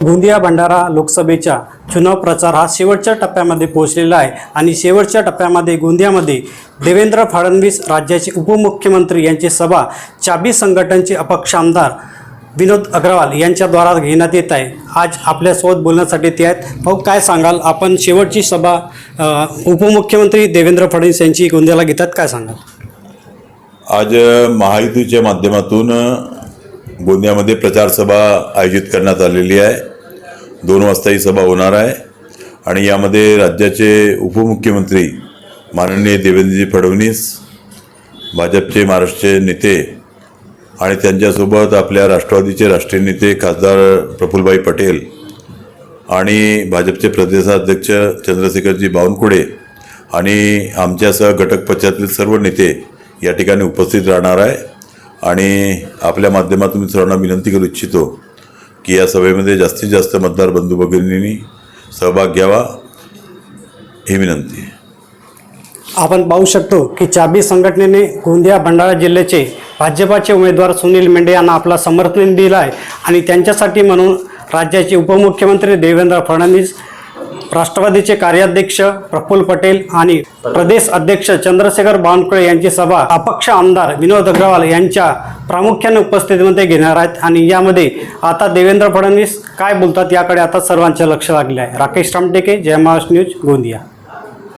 गोंदिया भंडारा लोकसभेचा चुनाव प्रचार हा शेवटच्या टप्प्यामध्ये पोहोचलेला आहे आणि शेवटच्या टप्प्यामध्ये गोंदियामध्ये देवेंद्र फडणवीस राज्याचे उपमुख्यमंत्री यांची सभा चाबी संघटनचे अपक्ष आमदार विनोद अग्रवाल यांच्याद्वारा घेण्यात येत आहे। आज आपल्यासोबत बोलण्यासाठी ते आहेत। भाऊ, काय सांगाल, आपण शेवटची सभा उपमुख्यमंत्री देवेंद्र फडणवीस यांची गोंदियाला घेतात, काय सांगाल? आज महायुतीच्या माध्यमातून गोंदियामध्ये प्रचार सभा आयोजित करण्यात आलेली आहे। 2 वाजता ही सभा होणार आहे आणि यामध्ये राज्याचे उपमुख्यमंत्री माननीय देवेंद्रजी फडणवीस, भाजपचे महाराष्ट्राचे नेते आणि त्यांच्यासोबत आपल्या राष्ट्रवादीचे राष्ट्रीय नेते खासदार प्रफुल्लभाई पटेल आणि भाजपचे प्रदेशाध्यक्ष चंद्रशेखरजी बावनकुळे आणि आमच्यासह घटक पक्षातील सर्व नेते या ठिकाणी उपस्थित राहणार आहे। आणि आपल्या माध्यमातून मी सर्वांना विनंती करू इच्छितो की या सभेमध्ये जास्तीत जास्त मतदार बंधू भगिनींनी सहभाग घ्यावा, ही विनंती आहे। आपण पाहू शकतो की चाबी संघटनेने गोंदिया भंडारा जिल्ह्याचे भाजपाचे उमेदवार सुनील मेंढे यांना आपला समर्थन दिलं आहे आणि त्यांच्यासाठी म्हणून राज्याचे उपमुख्यमंत्री देवेंद्र फडणवीस, राष्ट्रवादीचे कार्याध्यक्ष प्रफुल्ल पटेल आणि प्रदेश अध्यक्ष चंद्रशेखर बावनकुळे यांची सभा अपक्ष आमदार विनोद अग्रवाल यांच्या प्रामुख्याने उपस्थितीमध्ये घेणार आहेत आणि यामध्ये आता देवेंद्र फडणवीस काय बोलतात याकडे आता सर्वांचे लक्ष लागले आहे। राकेश रामटेके, जय महाराष्ट्र न्यूज, गोंदिया।